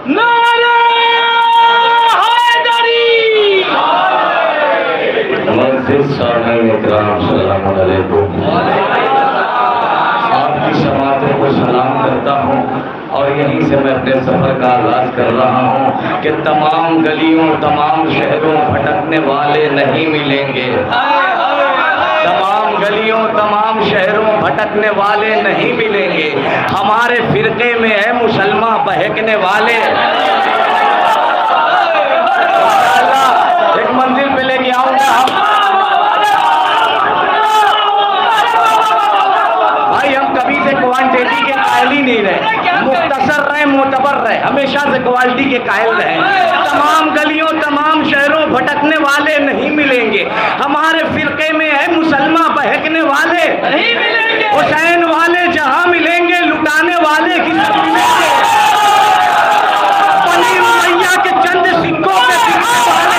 नारे हैदरी। आपकी समातों को सलाम करता हूँ और यहीं से मैं अपने सफर का आगाज कर रहा हूँ कि तमाम गलियों तमाम शहरों भटकने वाले नहीं मिलेंगे। तमाम गलियों तमाम शहरों भटकने वाले नहीं मिलेंगे। हमारे फिरके में है मुसलमान बहकने वाले। एक मंजिल पे लेके आऊंगा। भाई हम कभी से क्वांटिटी के कायल ही नहीं रहे, मुख्तसर रहे मोतबर रहे, हमेशा से क्वालिटी के कायल रहे। तमाम गलियों तमाम शहरों भटकने वाले नहीं मिलेंगे। हमारे फिरके में है मुसलमान बहकने वाले नहीं मिलेंगे। हुसैन वाले जहां मिलेंगे लुटाने वाले किसी मिलेंगे। बनी उमैया के चंद सिक्कों पे गिरने वाले।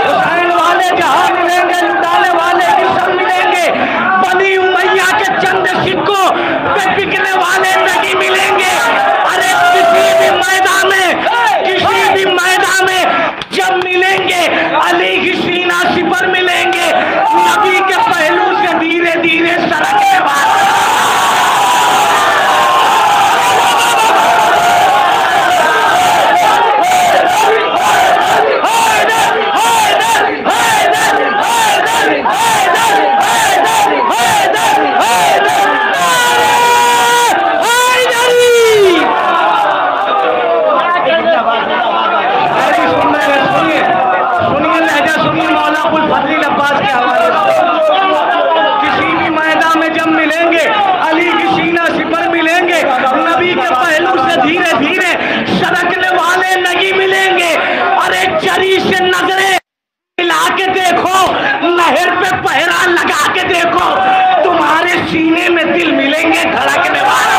हुसैन वाले जहां मिलेंगे लुटाने वाले किसी मिलेंगे। बनी उमैया के चंद सिक्कों पे बिकने वाले नहीं मिलेंगे। अरे किसी भी मैदान में जब मिलेंगे अली की सीना सिपर मिलेंगे। नबी के पहलू से धीरे धीरे सरकने वाले। किसी भी मैदान में जब मिलेंगे अली की सीना सिपर मिलेंगे। नबी के पहलू से धीरे धीरे सरकने वाले नहीं मिलेंगे। अरे चरी से नजरें मिला के देखो, नहर पे पहरा लगा के देखो, तुम्हारे सीने में दिल मिलेंगे धड़कने वाले।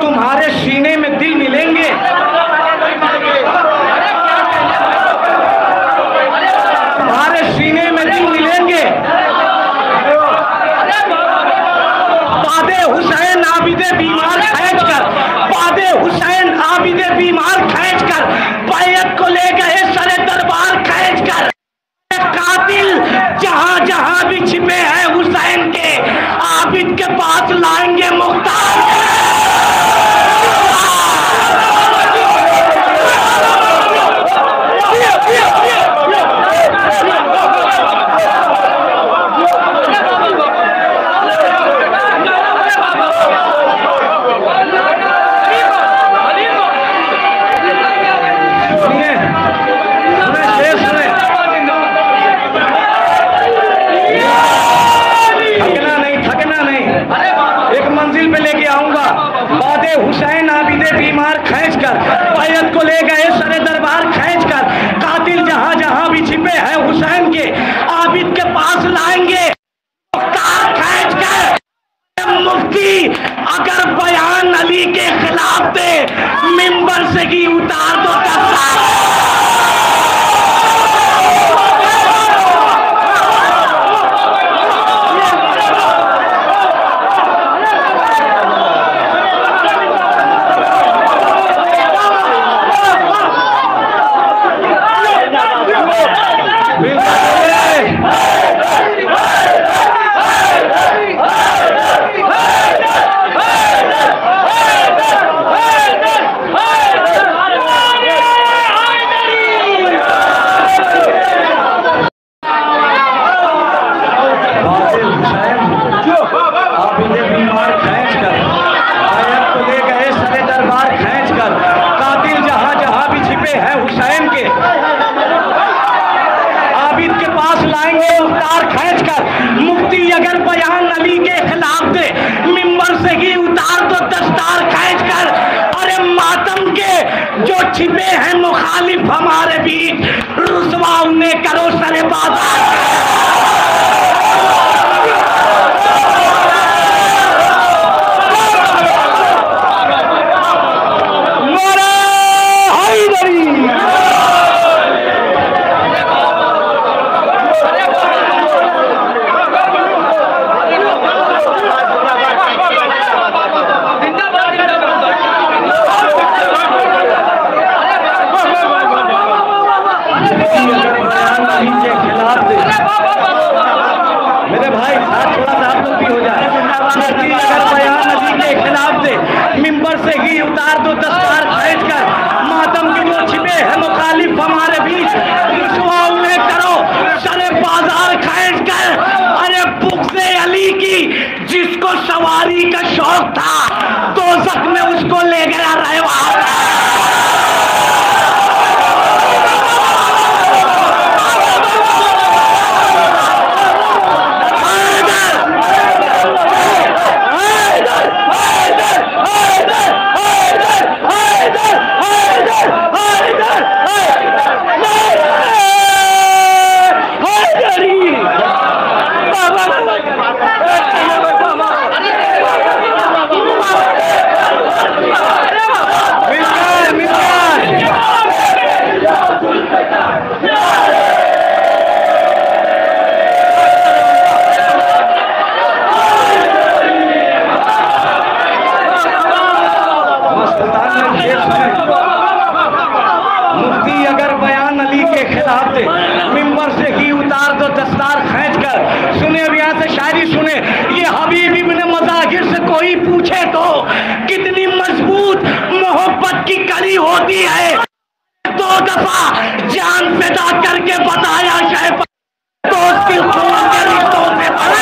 तुम्हारे सीने में दिल मिलेंगे। तुम्हारे सीने में दिल मिलेंगे। बादे हुसैन आबिदे बीमार खींच कर, बादे हुसैन आबिदे बीमार खींच कर बैयत को ले गए सरे दरबार खींच कर। कातिल जहां जहां भी छिपे हैं हुसैन के आबिद के पास लाएंगे मुख्तार। पे लेके आऊंगा। बादे हुसैन आबिदे बीमार खींच कर बैयत को ले गए सरे दरबार खींच कर। कातिल जहां जहां भी छिपे हैं हुसैन के आबिद के पास लाएंगे खींच कर। मुफ्ती अगर बयान अली के खिलाफ दे मिंबर से की उतार दो से ही उतार दो दस्तार खींच कर। अरे मातम के जो छिपे हैं मुखालिफ हमारे बीच, रुसवा उन्हें करो सरे बाजार। मेरे भाई साथ थोड़ा सा आप लोग भी हो जाए। अगर बयान नबी के खिलाफ दे, मिंबर से ही उतार दो दस्तार खींच कर। मातम के जो छिपे हैं मुखालिफ हमारे बीच, रुसवा उन्हें करो सरे बाजार खींच कर। अरे बुग़्ज़े अली की जिसको सवारी का शौक था, दोज़ख में उसको ले गया रहवार। मुफ्ती अगर बयान अली के खिलाफ दे, मिंबर से ही उतार दो दस्तार खींच कर। सुने अब यहाँ से शायरी सुने। ये हबीब इब्न मज़ाहिर से कोई पूछे तो कितनी मजबूत मोहब्बत की कड़ी होती है, 2 दफा जान फिदा करके बताया शैतान दोस्त की खून के रिश्तों से बड़ा।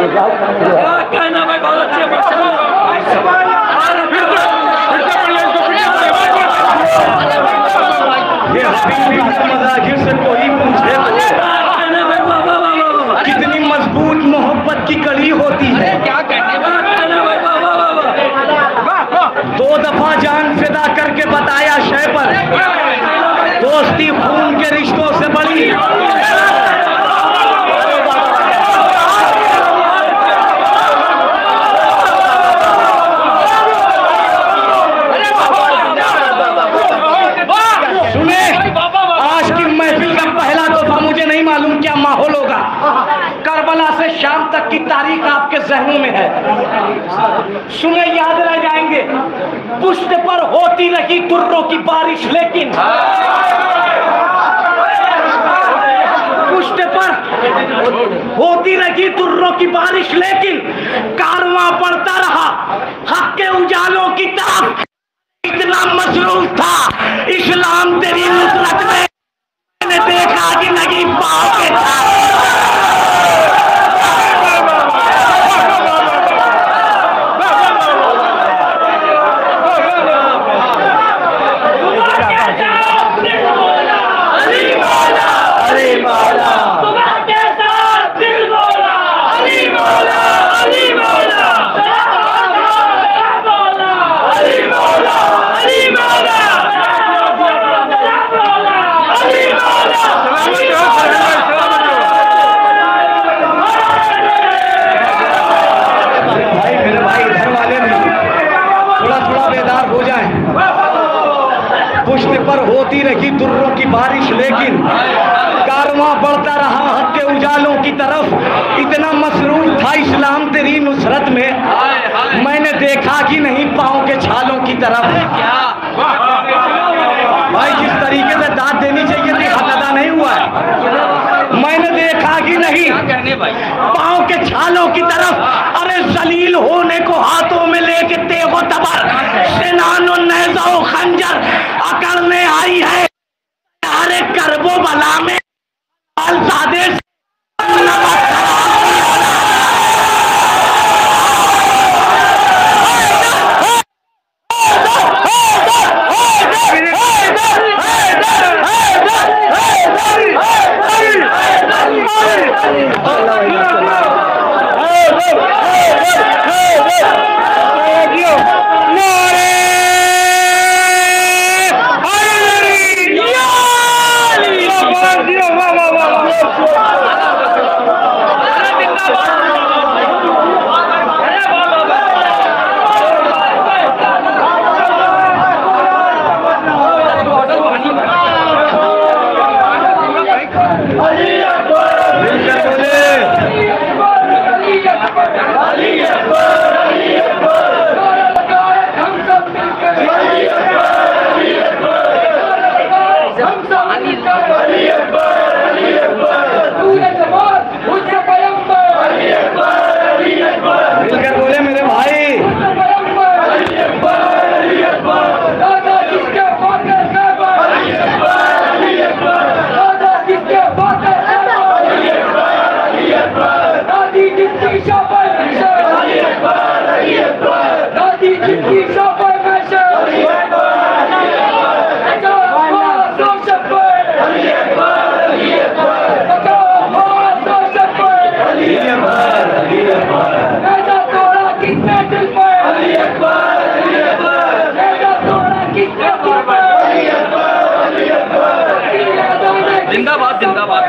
कहना भाई बहुत अच्छे ये मज़ाहिर से कोई पूछे कितनी मजबूत मोहब्बत की कड़ी होती है, क्या कहने 2 दफा जान फिदा करके बताया शय पर, दोस्ती खून के रिश्तों से बड़ी। मालूम क्या माहौल होगा। करबला से शाम तक की तारीख आपके जहनों में है। सुने याद रह जाएंगे। पुश्त पर होती रही तुर्रों की बारिश, लेकिन पुश्त पर होती रही तुर्रों की बारिश, लेकिन कारवां बढ़ता रहा हक के उजालों की तरफ। इतना मसरूफ था इस्लाम तेरी नुसरत में, देखा कि लगी पाँव के साथ। पुश्त पर होती रही दुर्रों की बारिश, लेकिन कारवां बढ़ता रहा हक के उजालों की तरफ। इतना मसरूफ था इस्लाम तेरी नुसरत में, मैंने देखा कि नहीं पाँव के छालों की तरफ। भाई जिस तरीके से दाद देनी चाहिए थी हक अदा नहीं हुआ है। मैंने देखा कि नहीं पाँव के छालों की तरफ। अरे जलील होने को हाथों में लेके तेगो तबर से खंजर अकड़ने आई है। अरे करबो भला में सादे जिंदाबाद जिंदाबाद।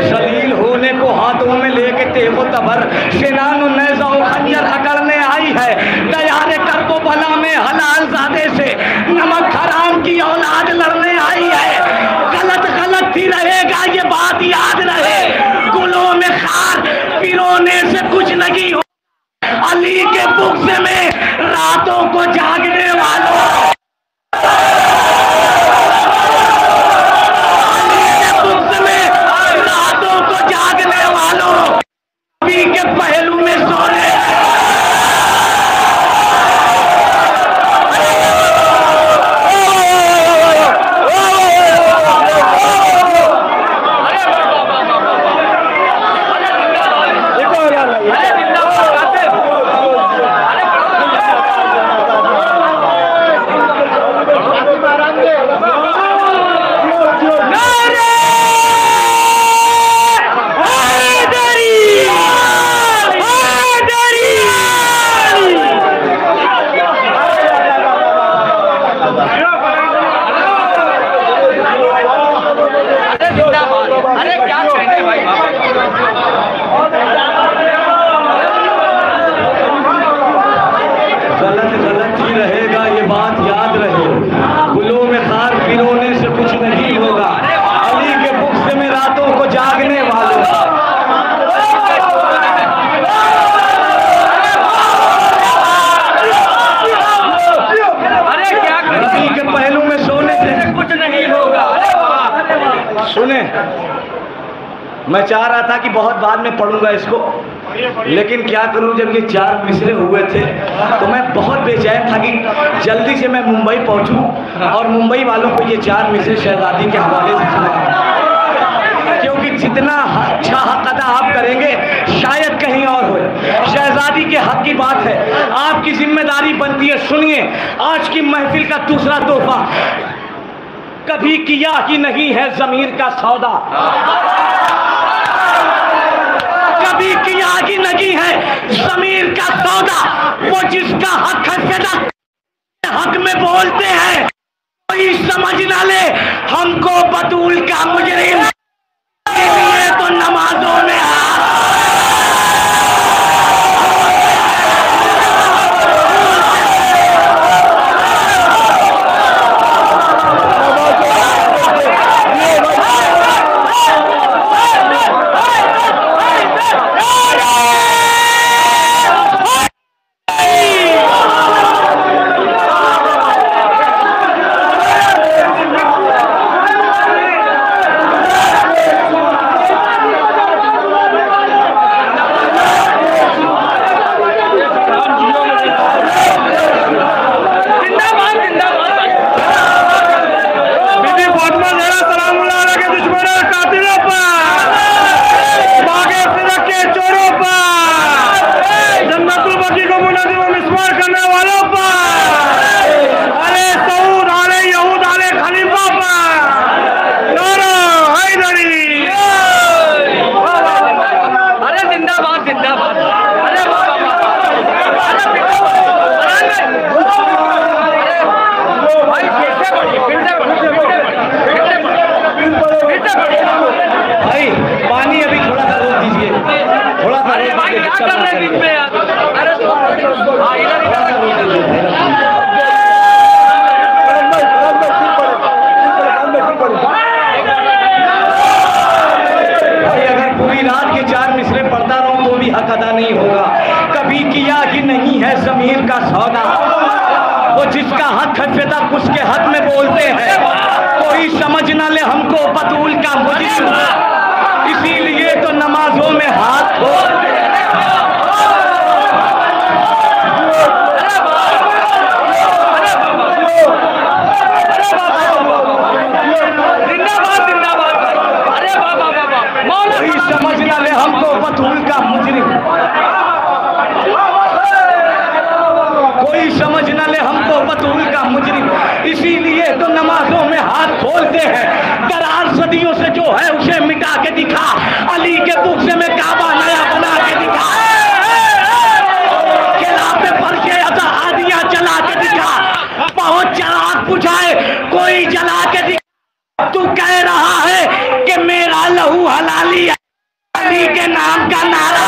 शलील होने को हाथों में लेके तेगो तबर सेनानो नैज़ा खंजर अकड़ने आई है। तैयार कर को भला में हलाल ज़ादे से नमक हराम की औलाद लड़ने आई है। गलत गलत ही रहेगा ये बात याद रहे। गुलों में खार पिरोने से कुछ नहीं हो। अली के बुग़्ज़ में रातों को जागने वालों, अली के बुग़्ज़ में रातों को जागने वालों, अली के पहलू में सोने सुने। मैं चाह रहा था कि बहुत बाद में पढ़ूंगा इसको, लेकिन क्या करूं, जब ये 4 मिसरे हुए थे तो मैं बहुत बेचैन था कि जल्दी से मैं मुंबई पहुंचूं और मुंबई वालों को ये 4 मिसरे शहजादी के हवाले से सुनाऊं, क्योंकि जितना अच्छा हक अदा आप करेंगे शायद कहीं और हो। शहजादी के हक की बात है, आपकी जिम्मेदारी बनती है। सुनिए, आज की महफिल का दूसरा तोहफा, कभी किया ही नहीं है ज़मीर का सौदा, कभी किया ही नहीं है ज़मीर का सौदा। वो जिसका हक है फिदा हक में बोलते हैं, कोई समझ ना ले हमको बतूल का मुजरिम, तो नमाजों में कर रहे हैं बीच में यार? अरे हाँ अगर पूरी रात के 4 मिसरे पढ़ता रहूं तो भी हक अदा नहीं होगा। कभी किया ही नहीं है ज़मीर का सौदा, वो जिसका हक है फिदा उसके हक में बोलते हैं। कोई समझ ना ले हमको बतूल का मुजरिम, इसीलिए तो नमाजों में हाथ धो। कोई समझ ना ले हमको बतूल का मुजरिम, कोई समझ ना ले हमको बतूल का मुजरिम, इसीलिए तो नमाजों में हाथ खोलते हैं। दरार सदियों से जो है उसे मिटा के दिखा, अली के बुक से मैं काबा नया बना के दिखा, खिलाफे फर्शे अता आदियां जला के दिखा, बहुत चराग बुझाए कोई जला के दिखा। तू कह रहा है कि मेरा लहू हलाली है, अली के नाम का नारा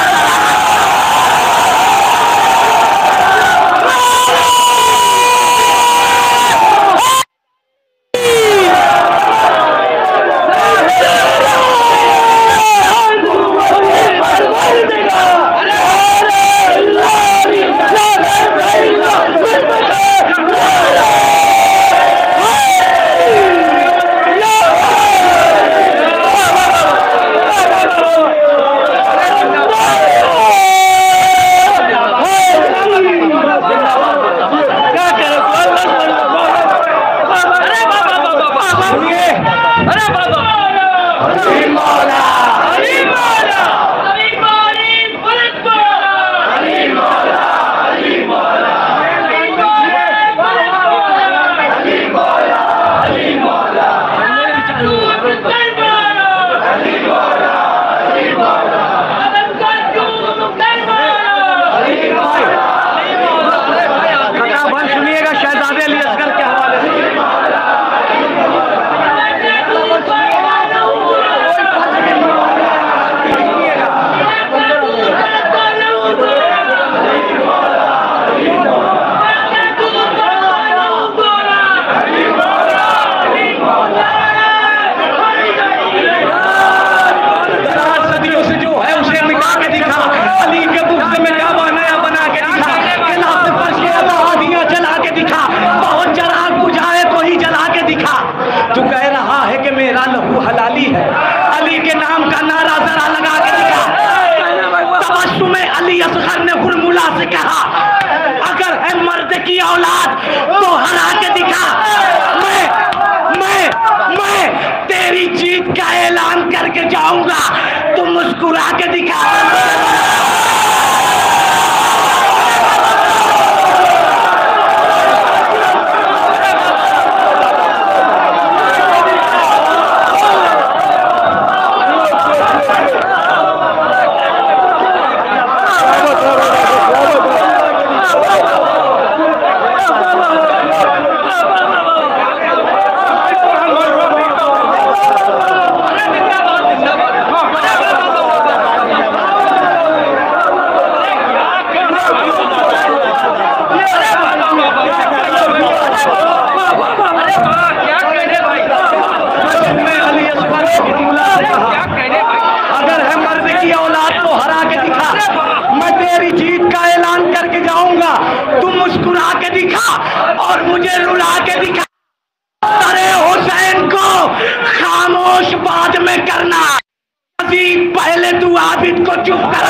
मुस्कुरा के दिखा। अगर है मर्द की औलाद तो हरा के दिखा, मैं तेरी जीत का ऐलान करके जाऊंगा। तू मुस्कुरा के दिखा और मुझे रुला के दिखा। अरे हुसैन को खामोश बाद में करना, पहले तू आबिद को चुप कर।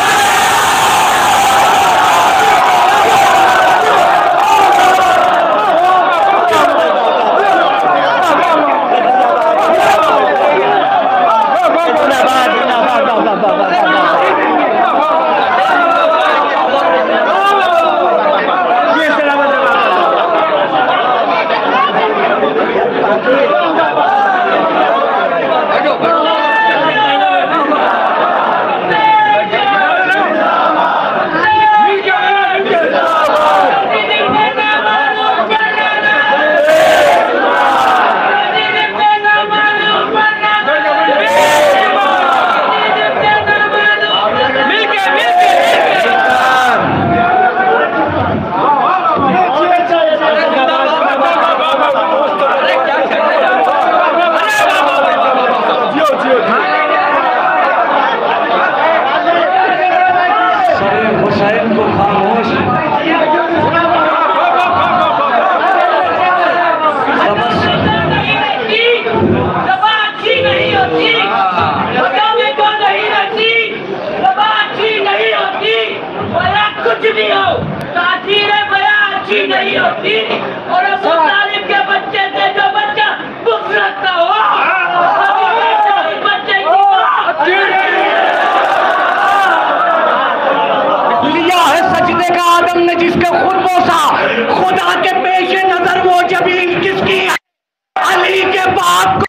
बाप को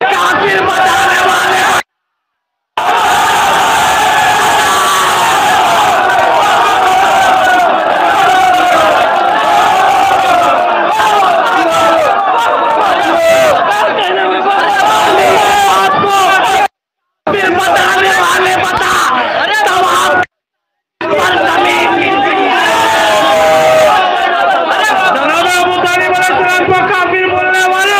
काफिर बताने वाले बताने वाले बता तब आप पर जमीन को काफिर बोलने वाले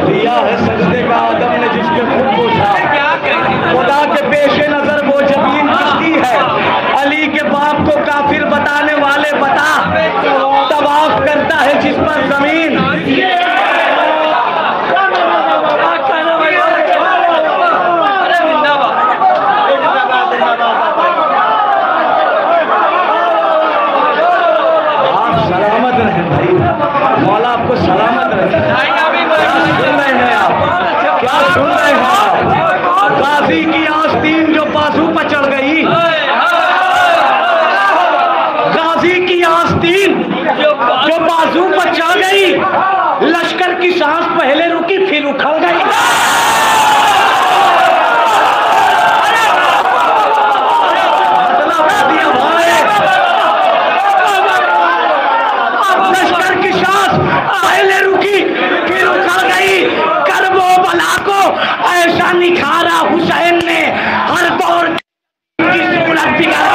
दिया है सजदे का आदम ने जिसके खुद पूछा खुदा के पेशे नजर वो जमीन किसकी है। अली के बाप को काफिर बताने वाले बता तवाफ करता है जिस पर जमीन। आप सलामत रहे भाई, मौला आपको सलामत रहे। सुन रहे हैं आप, क्या सुन रहे हैं आप? गाजी की आस्तीन जो बाजू पर चढ़ गई, गाजी की आस्तीन जो बाजू पर चढ़ गई, लश्कर की सांस पहले रुकी फिर उखड़ गई। लश्कर की सांस पहले रुकी फिर उखड़ गई। करबो बला को ऐसा निखारा हुसैन ने, हर दौर की सूरत बिगड़ा।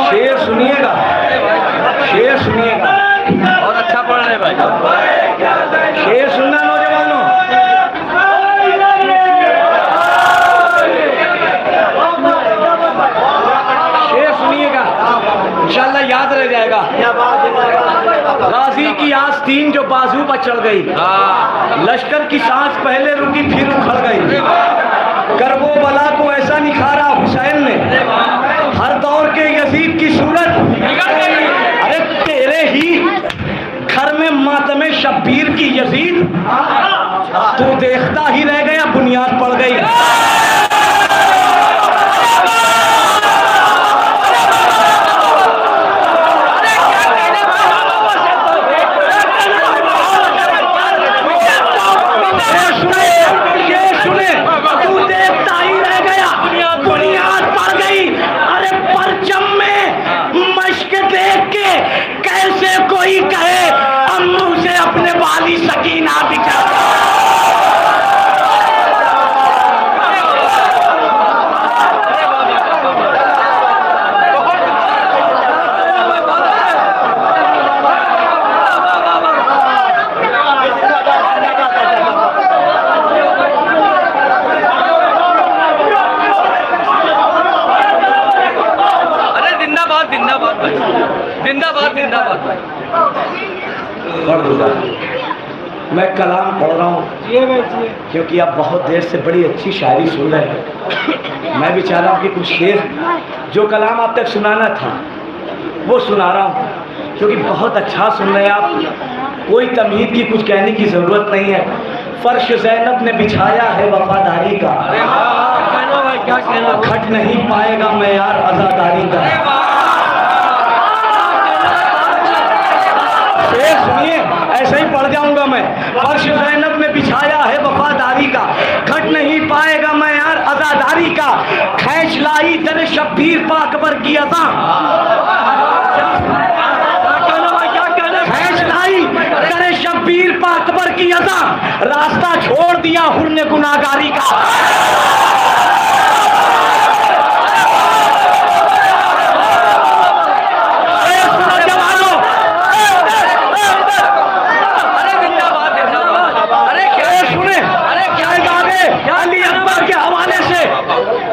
शेर सुनिएगा, शेर सुनिएगा, बहुत अच्छा पढ़ रहे भाई। शेर सुनना नौजवानों। शेर सुनिएगा, इंशाल्लाह याद रह जाएगा। गाजी की आस्तीन जो बाजू पर चढ़ गई, लश्कर की सांस पहले रुकी फिर उखड़ गई। करबो बला को ऐसा निखारा हुसैन ने, हर दौर के यजीद की सूरत। अरे तेरे ही घर में मातमे शब्बीर की यजीद, तू देखता ही रह गया, बुनियाद पड़ गई। तू देखता ही रह गया, बुनियाद पड़ गई। अरे परचम में मश्क देख के कैसे कोई कहे अम्मू से अपने वाली सकीना बिछा। जिंदाबाद जिंदाबाद। मैं कलाम पढ़ रहा हूँ क्योंकि आप बहुत देर से बड़ी अच्छी शायरी सुन रहे हैं। मैं भी चाह रहा हूँ कि कुछ शेर जो कलाम आप तक सुनाना था वो सुना रहा हूँ, क्योंकि बहुत अच्छा सुन रहे हैं आप। कोई तमीज़ की कुछ कहने की ज़रूरत नहीं है। फर्श ज़ैनब ने बिछाया है वफादारी का, खट नहीं पाएगा मैं यार आज़ादारी का। सुनिए, ऐसे ही पढ़ जाऊंगा मैं। फर्श ज़ैनब ने बिछाया है वफादारी का, घट नहीं पाएगा मैं यार आज़ादारी का। खैच लाई दर शब्बीर पाकबर की अज़ा, खैच लाई दर शब्बीर शब्बीर पा अकबर की अज़ा, रास्ता छोड़ दिया हुर्ने गुनाहगारी का।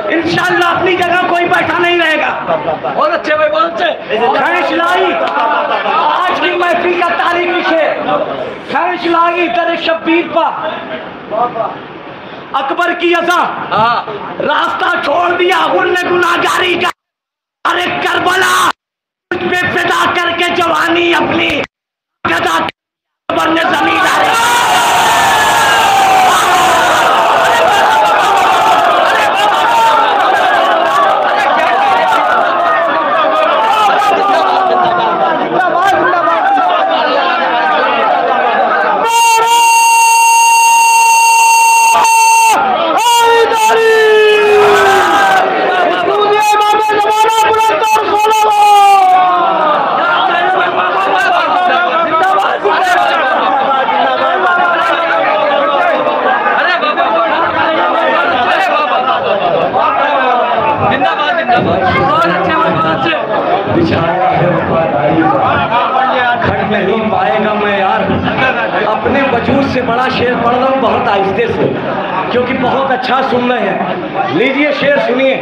इंशाअल्लाह अपनी जगह कोई बैठा नहीं रहेगा। बहुत अच्छे भाई, बहुत अच्छे। खैशलाई आज की महफिल का तारीखी शेर, खैशलाई तेरे शब्बीर पा अकबर की अज़ा, रास्ता छोड़ दिया हुर्ने गुनाहगारी का। अरे करबला तुझ पे फिदा करके जवानी अपनी गदा अकबर ने जमींदारी। खट नहीं पाएगा मैं यार, अपने वजूद से बड़ा शेर पढ़ रहा हूँ बहुत आहिस्ते से, क्योंकि बहुत अच्छा सुन रहे हैं। लीजिए शेर सुनिए।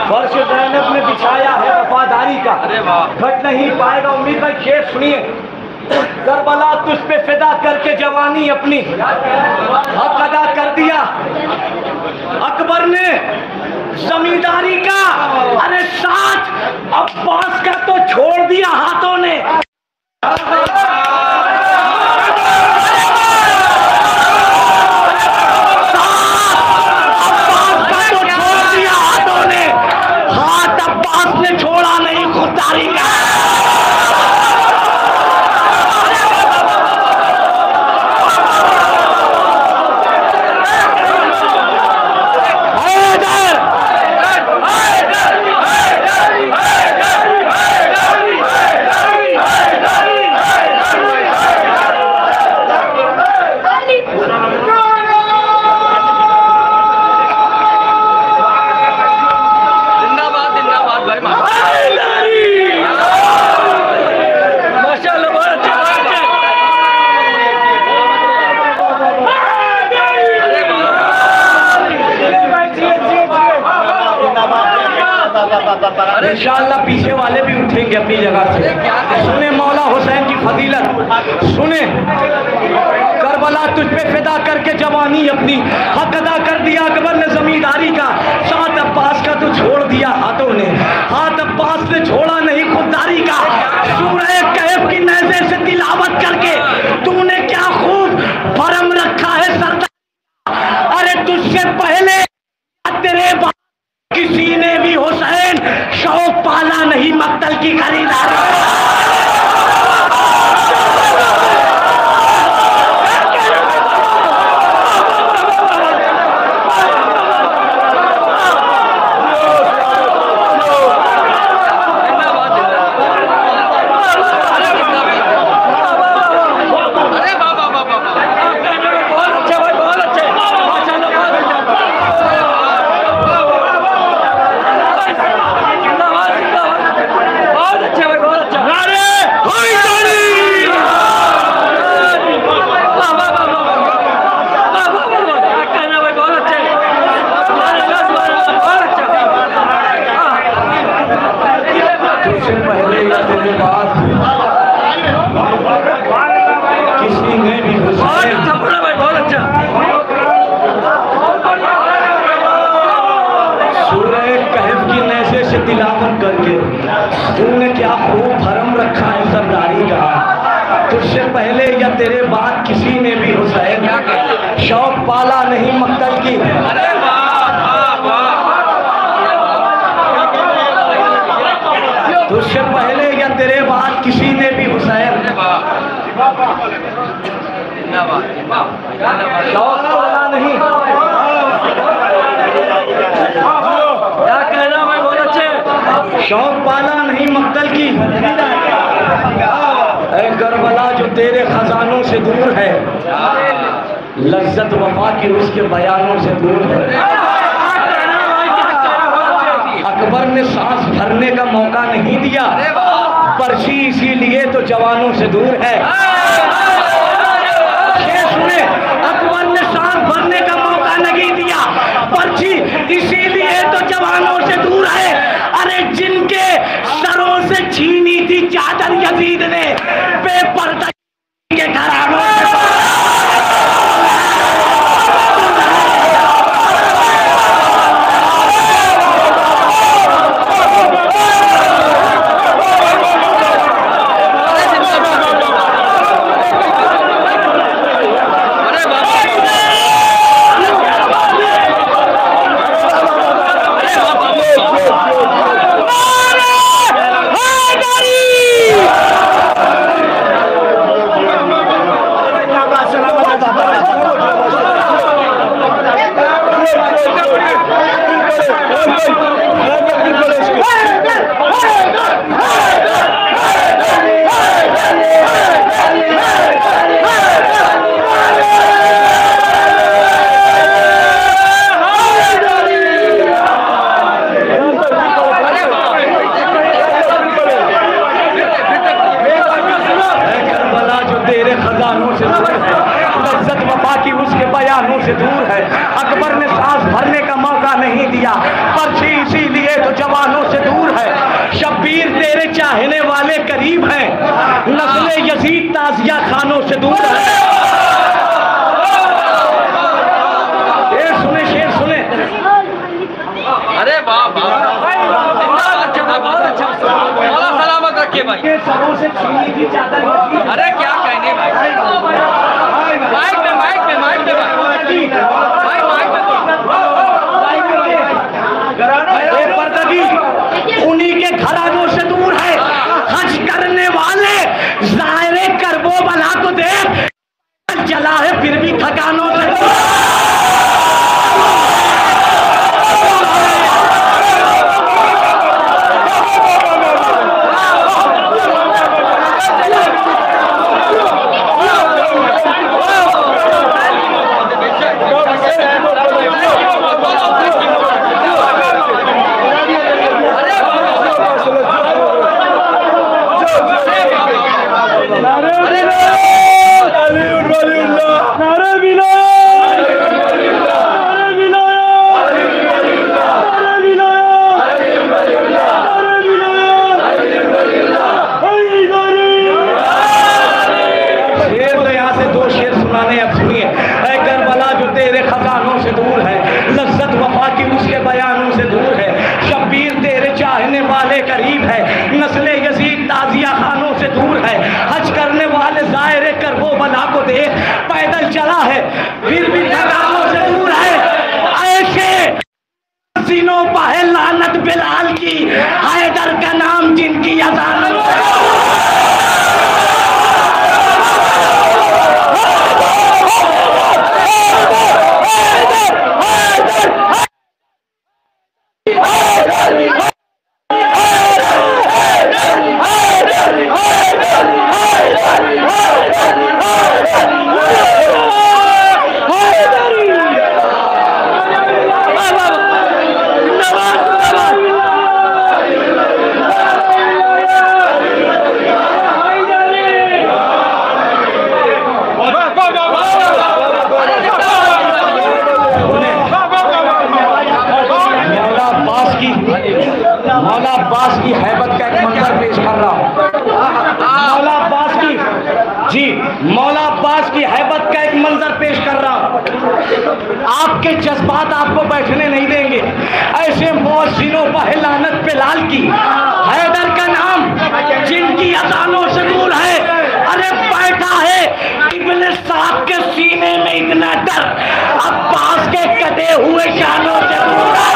फर्श ज़ैनब ने बिछाया है वफादारी का, खट नहीं पाएगा उम्मीद भाई। शेर सुनिए। करबला तुझ पे फिदा करके जवानी अपनी हक अदा कर दिया अकबर ने जमींदारी का। अरे साथ अब्बास का तो छोड़ दिया हाथों ने। हाथ अब्बास ने छोड़ा नहीं खुददारी का। इंशाअल्लाह पीछे वाले भी उठेंगे अपनी जगह से। सुने मौला हुसैन की फजीलत, सुने। करबला तुझ पे फिदा करके जवानी अपनी हक अदा कर दिया अकबर ने जमींदारी का। साथ अब्बास का तो छोड़ दिया हाथों ने, हाथ अब्बास ने छोड़ा नहीं खुददारी का। सूरह कहफ की नज़र से तिलावत करके तूने क्या खूब भरम रखा है सरदार। अरे तुझसे पहले तेरे किसी ने भी हुसैन शौक पाला नहीं मक्तल की खरीदारी। किसी ने भी सूरह कहफ की नज़र से तिलावत करके तूने क्या खूब भरम रखा है सरदारी का। तुझसे पहले या तेरे बाद किसी ने भी हुसैन शौक पाला नहीं मक्तल की। तुझसे पहले या तेरे बाद किसी ने भी हुसैन शौक पाला नहीं। क्या कहना मैं बहुत अच्छे। शौक पाला नहीं मक्तल की। ऐ करबला जो तेरे खजानों से दूर है, लज्जत वफा की उसके बयानों से दूर है। अकबर ने सांस भरने का मौका नहीं दिया, पर्ची इसीलिए तो जवानों से दूर है। सुने, अकबर ने सांस भरने का मौका नहीं दिया, पर्ची इसीलिए तो जवानों से दूर है। अरे जिनके सरों से छीनी थी चादर यजीद ने, बेपर्दा के घरानों से से दूर है। अकबर ने सांस भरने का मौका नहीं दिया, पर्ची इसीलिए तो जवानों से दूर है। शब्बीर तेरे चाहने वाले करीब हैं, नस्ले यजीद ताजिया खानों से दूर है। ये सुने शेर सुने। अरे वाह सलामत रखिए भाई। के सरों से छीनी थी चादर। अरे क्या कहने भाई, माइक पे उन्हीं के घरानों से दूर है। हज करने वाले ज़ायरे करबो बला को देख चला है, फिर भी ठकानों से करीब है, नस्ले यजीद ताजिया खानों से दूर है। हज करने वाले ज़ायरे कर वो बला को देख, पैदल चला है फिर भी ठकानों से दूर है। ऐसे सीनों पर है लानत बिलाल की, हैदर का नाम जिनकी अज़ान मौला अब्बास की हैबत का एक मंजर पेश कर रहा हूँ। मौला अब्बास की जी मौला अब्बास की हैबत का एक मंजर पेश कर रहा हूँ। आपके जज्बात आपको बैठने नहीं देंगे। ऐसे मौजिनों पर लानत पे लाल की, हैदर का नाम जिनकी अजानों से दूर है। अरे बैठा है इब्ने साहब के सीने में इतना डर, अब्बास के कटे हुए शानों से दूर है।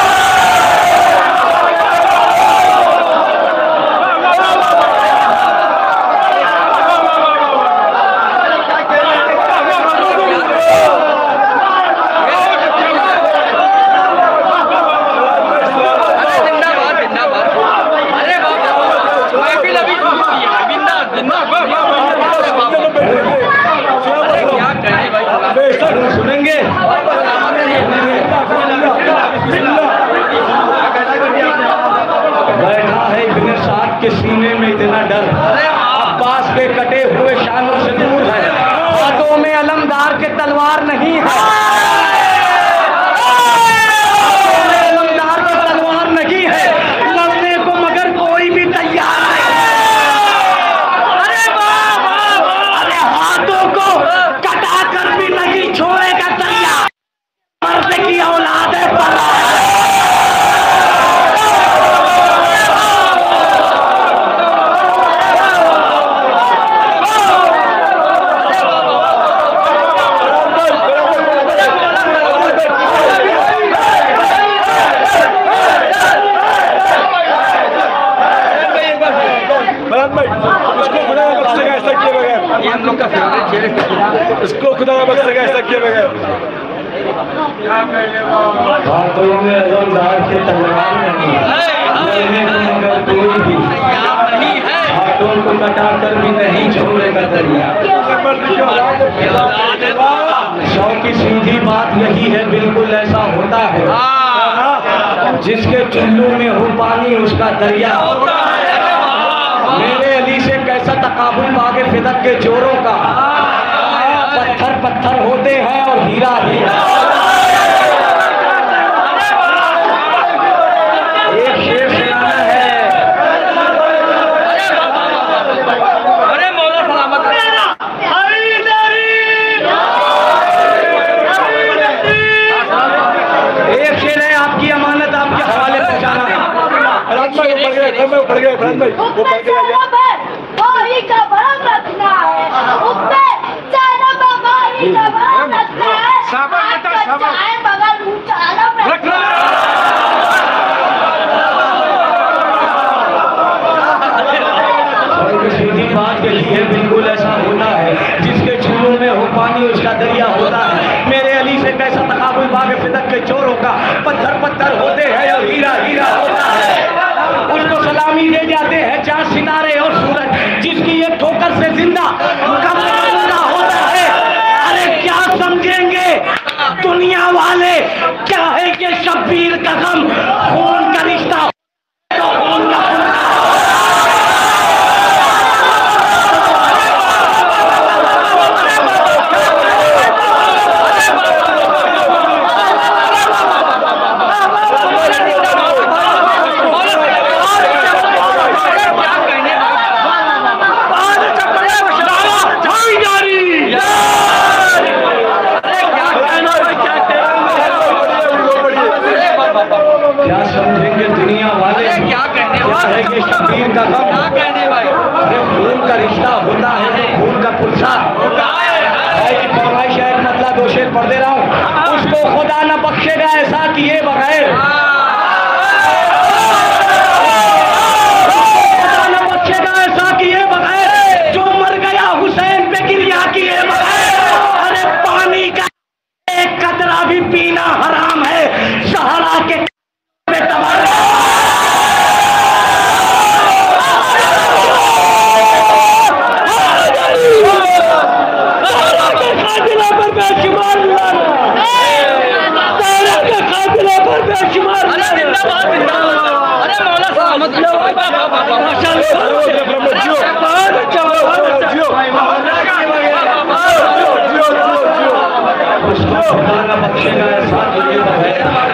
अरे बाबा महफिल अभी शुरू की है, बिंदास सुनेंगे? बैठा है इब्ने साद के सीने में इतना डर, अब्बास के कटे हुए शानों से दूर है, हाथों में अलमदार के तलवार नहीं है, हाथों में अलमदार के तलवार नहीं है, लड़ने को मगर कोई भी तैयार नहीं है। अरे अरे हाथों को कटा कर भी नहीं छोड़ेगा दरिया, मर्द की औलाद है पर इसको खुदा का बख्शेगा ऐसा किए बगैर। हाथों में अलमदार के तलवार नहीं, लड़ने को मगर कोई भी, हाथों को कटा कर भी नहीं छोड़ेगा दरिया। सौ की सीधी बात यही है, बिल्कुल ऐसा होता है, जिसके चुल्लू में हो पानी उसका दरिया होता है। मेरे अली से कैसा तकाबुल बागे फिदक के चोरों का, पत्थर पत्थर होते हैं और हीरा हीरा। एक शेर सुनाना है, अरे मौला सलामत एक शेर है, आपकी अमानत आपके हवाले पहुंचाना है। वो पड़ गया भाई, वो पड़ गया वही का बड़ा रचना है, उसपे चाइना बाबाई का बड़ा रचना है, चाय बगल मुचाना सीधी बात यही है, बिल्कुल ऐसा होता है, जिसके चूल्हों में हो पानी उसका दरिया होता है। मेरे अली से कैसा तकाबुल बागे फिदक के चोरों का, पत्थर पत्थर होते हैं और हीरा हीरा होता है। उसको सलामी दे जाते हैं चार सितारे और सूरज, जिसकी एक ठोकर से जिंदा कब जिंदा होता है। अरे क्या समझेंगे दुनिया वाले, क्या है कि शब्बीर का गम खून का रिश्ता तो खून का क्या समझेंगे दुनिया वाले, क्या कहने क्या है कि शब्बीर का गम, क्या कहने भाई, अरे खून का रिश्ता होता है तो खून का पुलसा भाई की फरमाइश है। एक मतलब दो शेर पढ़ दे रहा हूँ, उसको खुदा न बख्शेगा ऐसा किए बगैर, खुदा न बख्शेगा ऐसा किए बगैर, जो मर गया हुसैन पे गिरिया किए बगैर। अरे पानी का एक कतरा भी पीना हराम है, सहारा के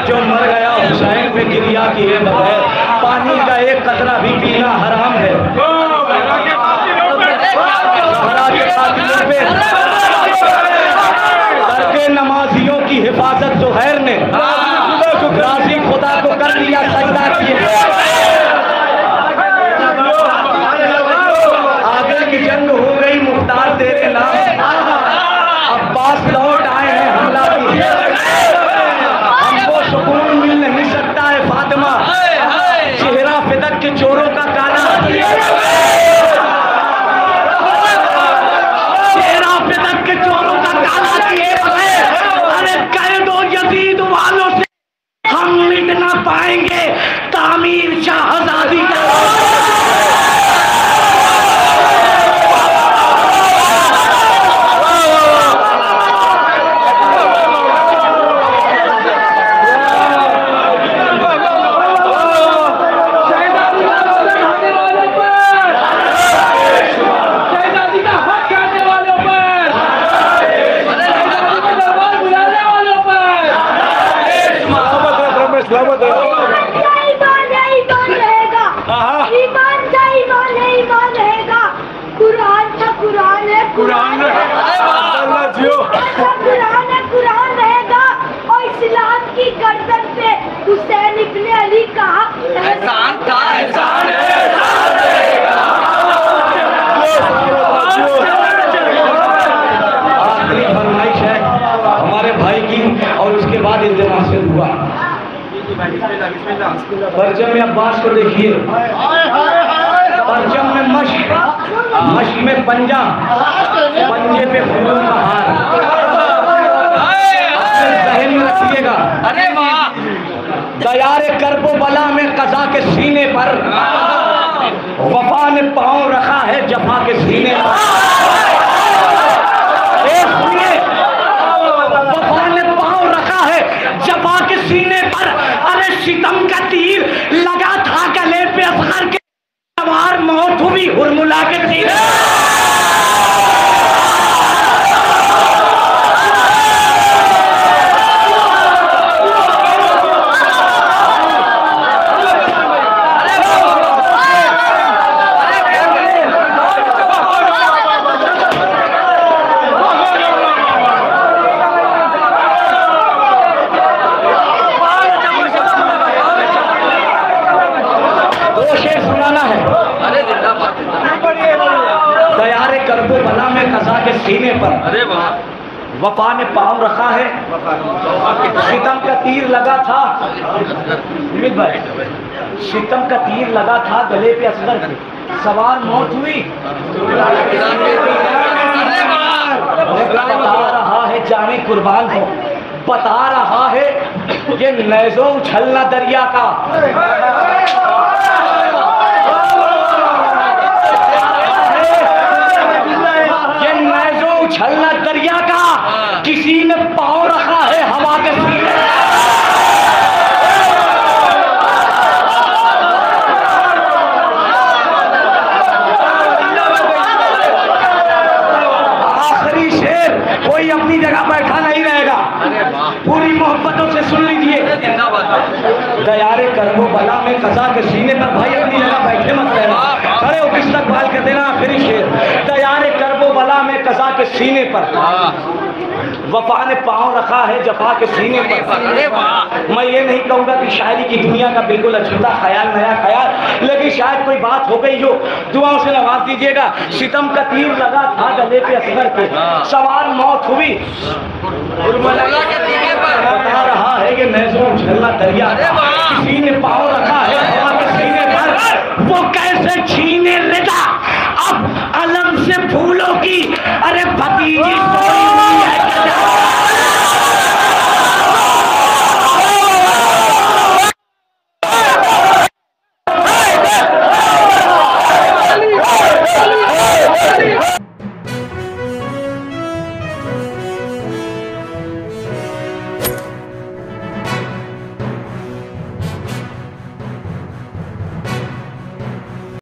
जो मर गया हुसैन पे गिरिया किए बगैर, पानी का एक कतरा भी पीना हराम है। करके नमाजियों की हिफाजत जुहैर ने राजी खुदा को कर दिया सजदा किए। आगे की जंग हो गई मुख्तार तेरे नाम, अब्बास लौट आए हैं हमला किए, हमको सुकून मिल नहीं सकता है फातिमा, चेहरा फिदक के चोरों का काला, चेहरा फिदक के चोरों का काला किए बगैर। अरे कह दो यजीद वालों से हम मिट ना पाएंगे, तामीर शाह भाई की और उसके बाद इल्तिमास से हुआ। परचम में अब्बास को देखिए, परचम में मश्क में पंजा, पंजे पे फूलों का हार। अपने जहन में रखिएगा। अरे वाह, दयारे करबो बला में कज़ा के सीने पर, वफा ने पाँव रखा है जफा के सीने पर। सुनिए, वफा ने पाँव रखा है जफा के सीने पर। अरे सितम का तीर लगा था गले पे असगर के, सवार मौत हुई हुरमुला के सीने। दयारे करबो बला में कज़ा के सीने पर, अरे वाह, वफा ने पाँव रखा है, सितम का तीर लगा था। अमित भाई, सितम का तीर लगा था गले पे असगर के, सवार मौत हुई। बता रहा है जाने कुर्बान हो, बता रहा है ये नैज़ो उछलना दरिया का। उछलना दरिया का, किसी ने पाँव रखा है हवा के सीने। आखिरी शेर, कोई अपनी जगह बैठा नहीं रहेगा, पूरी मोहब्बतों से सुन लीजिए। दयारे करबो बला में कज़ा के सीने पर, भाई अपनी जगह बैठे मत रहना, खड़े हो इस्तकबाल कर देना। आखिरी शेर, दयारे करबो बला में कज़ा के सीने पर, वफा ने पाँव रखा है जफा के सीने पर। मैं ये नहीं कहूँगा कि शायरी की दुनिया का बिल्कुल अछूता ख्याल, नया ख्याल, लेकिन शायद कोई बात हो गई हो, दुआओं से नवाज दीजिएगा। सितम का तीर लगा था गले पे असगर के, सवार मौत हुई। बता रहा है कि नैज़ो उछलना दरिया, किसी ने पाँव रखा है हवा के सीने पर। वो कैसे छीने रिदा अब अलम से फूलों की, अरे भतीजी